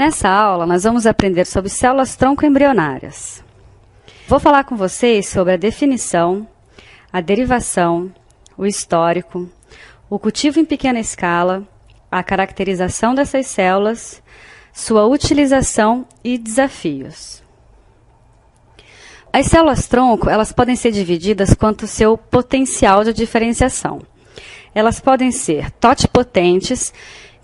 Nessa aula, nós vamos aprender sobre células-tronco embrionárias. Vou falar com vocês sobre a definição, a derivação, o histórico, o cultivo em pequena escala, a caracterização dessas células, sua utilização e desafios. As células-tronco, elas podem ser divididas quanto ao seu potencial de diferenciação. Elas podem ser totipotentes,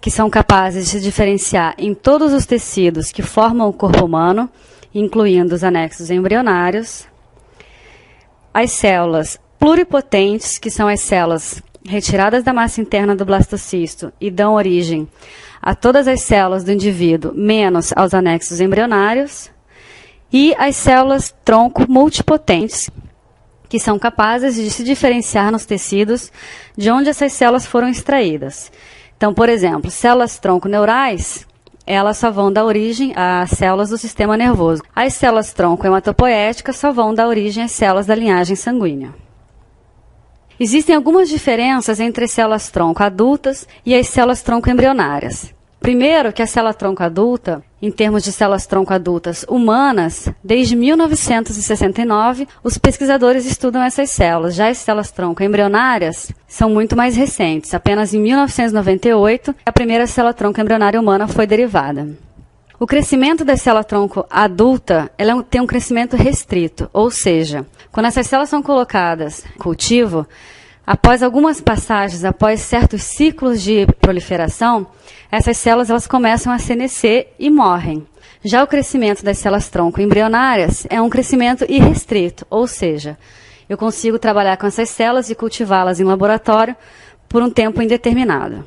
que são capazes de diferenciar em todos os tecidos que formam o corpo humano, incluindo os anexos embrionários. As células pluripotentes, que são as células retiradas da massa interna do blastocisto e dão origem a todas as células do indivíduo, menos aos anexos embrionários. E as células-tronco multipotentes, que são capazes de se diferenciar nos tecidos de onde essas células foram extraídas. Então, por exemplo, células-tronco neurais, elas só vão dar origem às células do sistema nervoso. As células-tronco hematopoéticas só vão dar origem às células da linhagem sanguínea. Existem algumas diferenças entre as células-tronco adultas e as células-tronco embrionárias. Primeiro, que a célula-tronco adulta, em termos de células-tronco adultas humanas, desde 1969, os pesquisadores estudam essas células. Já as células-tronco embrionárias são muito mais recentes. Apenas em 1998, a primeira célula-tronco embrionária humana foi derivada. O crescimento da célula-tronco adulta tem um crescimento restrito, ou seja, quando essas células são colocadas em cultivo, após algumas passagens, após certos ciclos de proliferação, essas células elas começam a senescer e morrem. Já o crescimento das células-tronco embrionárias é um crescimento irrestrito, ou seja, eu consigo trabalhar com essas células e cultivá-las em laboratório por um tempo indeterminado.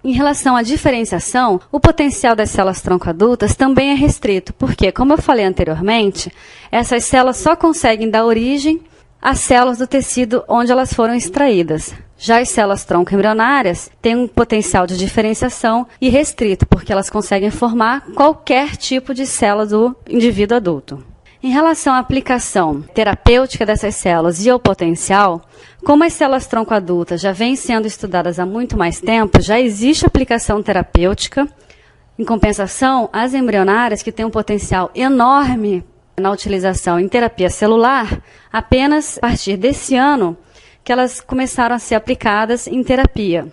Em relação à diferenciação, o potencial das células-tronco adultas também é restrito, porque, como eu falei anteriormente, essas células só conseguem dar origem às células do tecido onde elas foram extraídas. Já as células-tronco embrionárias têm um potencial de diferenciação irrestrito, porque elas conseguem formar qualquer tipo de célula do indivíduo adulto. Em relação à aplicação terapêutica dessas células e ao potencial, como as células-tronco adultas já vêm sendo estudadas há muito mais tempo, já existe aplicação terapêutica. Em compensação, as embrionárias, que têm um potencial enorme na utilização em terapia celular, apenas a partir desse ano que elas começaram a ser aplicadas em terapia.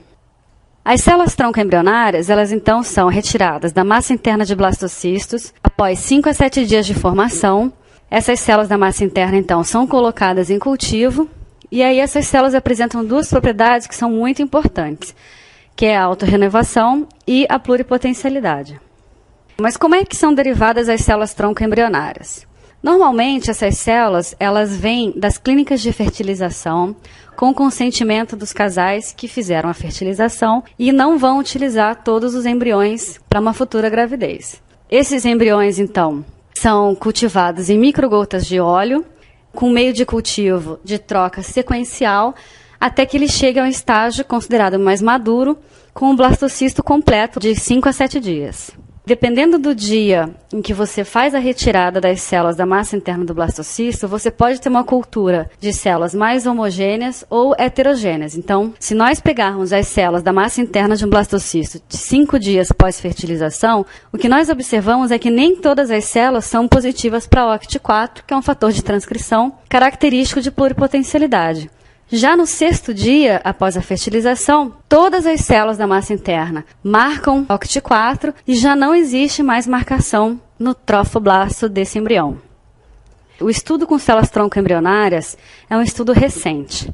As células-tronco embrionárias, elas então são retiradas da massa interna de blastocistos após 5 a 7 dias de formação. Essas células da massa interna, então, são colocadas em cultivo, e aí essas células apresentam duas propriedades que são muito importantes, que é a autorrenovação e a pluripotencialidade. Mas como é que são derivadas as células-tronco embrionárias? Normalmente, essas células, elas vêm das clínicas de fertilização, com o consentimento dos casais que fizeram a fertilização e não vão utilizar todos os embriões para uma futura gravidez. Esses embriões, então, são cultivados em microgotas de óleo, com meio de cultivo de troca sequencial, até que ele chegue a um estágio considerado mais maduro, com o blastocisto completo de 5 a 7 dias. Dependendo do dia em que você faz a retirada das células da massa interna do blastocisto, você pode ter uma cultura de células mais homogêneas ou heterogêneas. Então, se nós pegarmos as células da massa interna de um blastocisto de 5 dias pós-fertilização, o que nós observamos é que nem todas as células são positivas para OCT4, que é um fator de transcrição característico de pluripotencialidade. Já no 6º dia, após a fertilização, todas as células da massa interna marcam OCT4 e já não existe mais marcação no trofoblasto desse embrião. O estudo com células-tronco embrionárias é um estudo recente.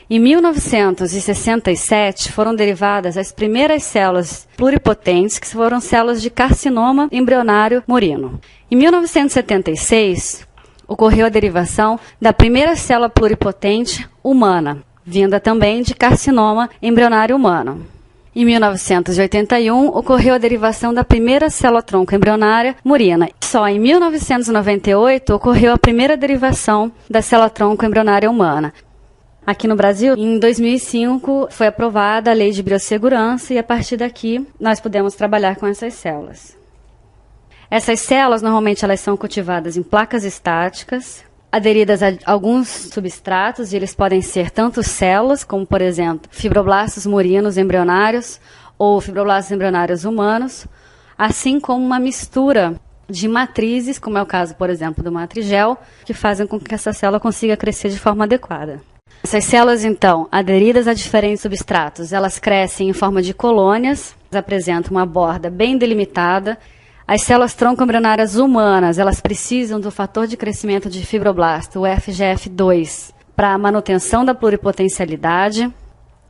Em 1967, foram derivadas as primeiras células pluripotentes, que foram células de carcinoma embrionário murino. Em 1976, ocorreu a derivação da primeira célula pluripotente humana, vinda também de carcinoma embrionário humano. Em 1981, ocorreu a derivação da primeira célula-tronco embrionária murina. Só em 1998 ocorreu a primeira derivação da célula-tronco embrionária humana. Aqui no Brasil, em 2005, foi aprovada a Lei de Biossegurança e, a partir daqui, nós podemos trabalhar com essas células. Essas células, normalmente, elas são cultivadas em placas estáticas, aderidas a alguns substratos, e eles podem ser tanto células, como, por exemplo, fibroblastos murinos embrionários ou fibroblastos embrionários humanos, assim como uma mistura de matrizes, como é o caso, por exemplo, do matrigel, que fazem com que essa célula consiga crescer de forma adequada. Essas células, então, aderidas a diferentes substratos, elas crescem em forma de colônias, apresentam uma borda bem delimitada. As células tronco embrionárias humanas, elas precisam do fator de crescimento de fibroblasto, o FGF2, para a manutenção da pluripotencialidade.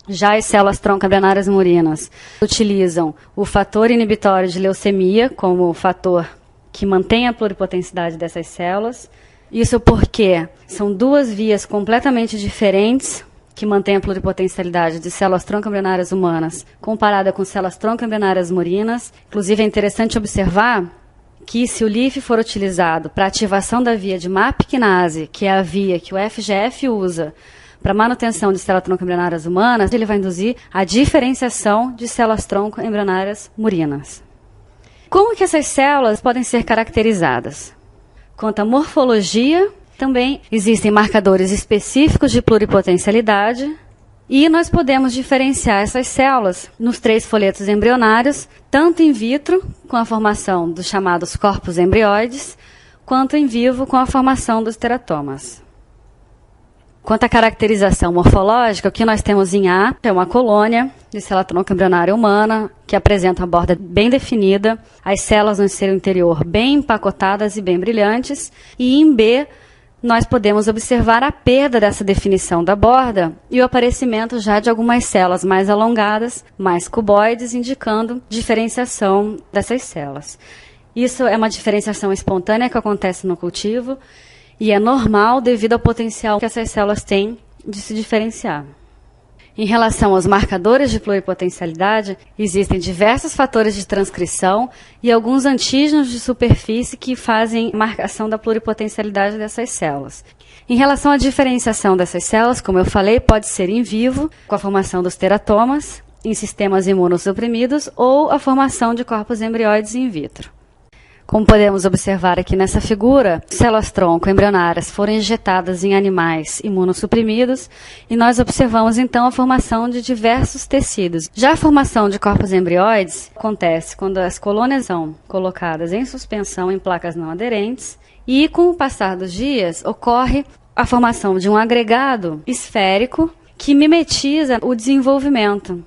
Já as células tronco embrionárias murinas utilizam o fator inibitório de leucemia como fator que mantém a pluripotencialidade dessas células. Isso porque são duas vias completamente diferentes que mantêm a pluripotencialidade de células tronco embrionárias humanas comparada com células tronco embrionárias murinas. Inclusive, é interessante observar que se o LIF for utilizado para ativação da via de MAP quinase, que é a via que o FGF usa para manutenção de células tronco embrionárias humanas, ele vai induzir a diferenciação de células tronco embrionárias murinas. Como que essas células podem ser caracterizadas? Quanto à morfologia, também existem marcadores específicos de pluripotencialidade e nós podemos diferenciar essas células nos 3 folhetos embrionários, tanto in vitro, com a formação dos chamados corpos embrióides, quanto em vivo, com a formação dos teratomas. Quanto à caracterização morfológica, o que nós temos em A é uma colônia de célula tronco embrionária humana, que apresenta uma borda bem definida, as células no seu interior bem empacotadas e bem brilhantes, e em B nós podemos observar a perda dessa definição da borda e o aparecimento já de algumas células mais alongadas, mais cuboides, indicando diferenciação dessas células. Isso é uma diferenciação espontânea que acontece no cultivo, e é normal devido ao potencial que essas células têm de se diferenciar. Em relação aos marcadores de pluripotencialidade, existem diversos fatores de transcrição e alguns antígenos de superfície que fazem marcação da pluripotencialidade dessas células. Em relação à diferenciação dessas células, como eu falei, pode ser in vivo, com a formação dos teratomas, em sistemas imunossuprimidos, ou a formação de corpos embrióides in vitro. Como podemos observar aqui nessa figura, células tronco embrionárias foram injetadas em animais imunossuprimidos e nós observamos então a formação de diversos tecidos. Já a formação de corpos embrióides acontece quando as colônias são colocadas em suspensão em placas não aderentes e com o passar dos dias ocorre a formação de um agregado esférico que mimetiza o desenvolvimento.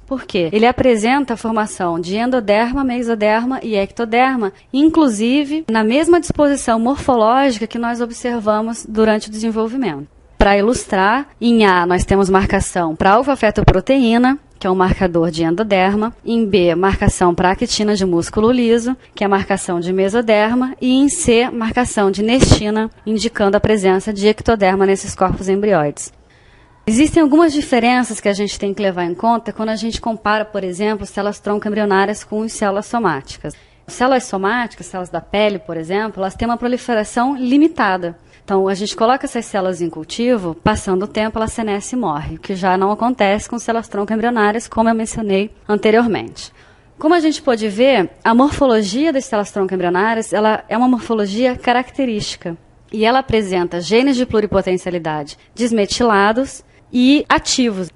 Por quê? Ele apresenta a formação de endoderma, mesoderma e ectoderma, inclusive na mesma disposição morfológica que nós observamos durante o desenvolvimento. Para ilustrar, em A nós temos marcação para alfa-fetoproteína, que é um marcador de endoderma, em B, marcação para actina de músculo liso, que é a marcação de mesoderma, e em C, marcação de nestina, indicando a presença de ectoderma nesses corpos embrióides. Existem algumas diferenças que a gente tem que levar em conta quando a gente compara, por exemplo, células tronco embrionárias com células somáticas. Células somáticas, células da pele, por exemplo, elas têm uma proliferação limitada. Então, a gente coloca essas células em cultivo, passando o tempo, ela senesce e morre, o que já não acontece com células tronco embrionárias, como eu mencionei anteriormente. Como a gente pode ver, a morfologia das células tronco embrionárias ela é uma morfologia característica. E ela apresenta genes de pluripotencialidade desmetilados e ativos.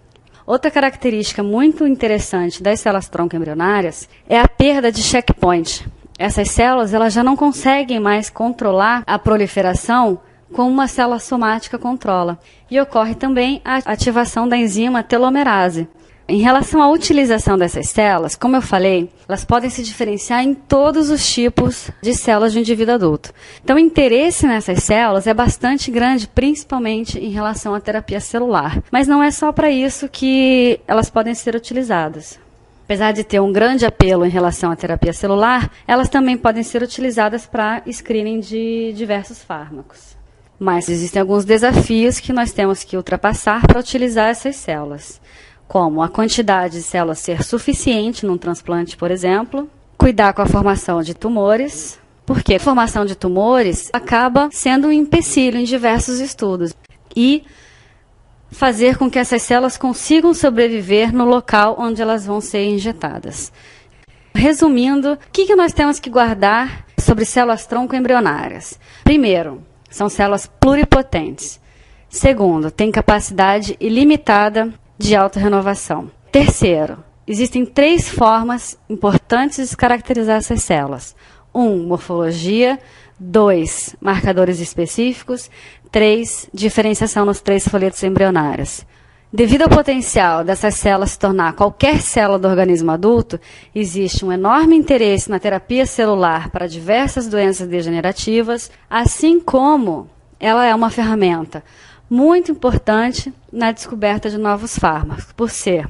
Outra característica muito interessante das células tronco embrionárias é a perda de checkpoint. Essas células elas já não conseguem mais controlar a proliferação como uma célula somática controla. E ocorre também a ativação da enzima telomerase. Em relação à utilização dessas células, como eu falei, elas podem se diferenciar em todos os tipos de células de um indivíduo adulto. Então, o interesse nessas células é bastante grande, principalmente em relação à terapia celular. Mas não é só para isso que elas podem ser utilizadas. Apesar de ter um grande apelo em relação à terapia celular, elas também podem ser utilizadas para screening de diversos fármacos. Mas existem alguns desafios que nós temos que ultrapassar para utilizar essas células, como a quantidade de células ser suficiente num transplante, por exemplo, cuidar com a formação de tumores, porque a formação de tumores acaba sendo um empecilho em diversos estudos, e fazer com que essas células consigam sobreviver no local onde elas vão ser injetadas. Resumindo, o que nós temos que guardar sobre células tronco embrionárias? Primeiro, são células pluripotentes. Segundo, tem capacidade ilimitada de autorrenovação. Terceiro, Existem 3 formas importantes de caracterizar essas células. 1, morfologia. 2, marcadores específicos. 3, diferenciação nos 3 folhetos embrionários. Devido ao potencial dessas células se tornar qualquer célula do organismo adulto, existe um enorme interesse na terapia celular para diversas doenças degenerativas, assim como ela é uma ferramenta muito importante na descoberta de novos fármacos, por ser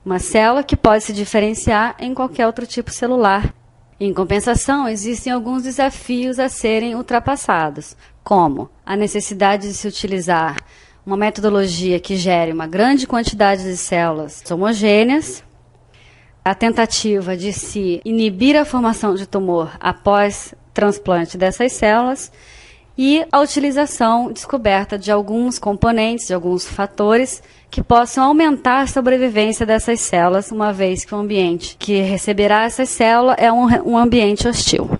uma célula que pode se diferenciar em qualquer outro tipo celular. Em compensação, existem alguns desafios a serem ultrapassados, como a necessidade de se utilizar uma metodologia que gere uma grande quantidade de células homogêneas, a tentativa de se inibir a formação de tumor após transplante dessas células e a utilização descoberta de alguns componentes, de alguns fatores que possam aumentar a sobrevivência dessas células, uma vez que o ambiente que receberá essas células é um ambiente hostil.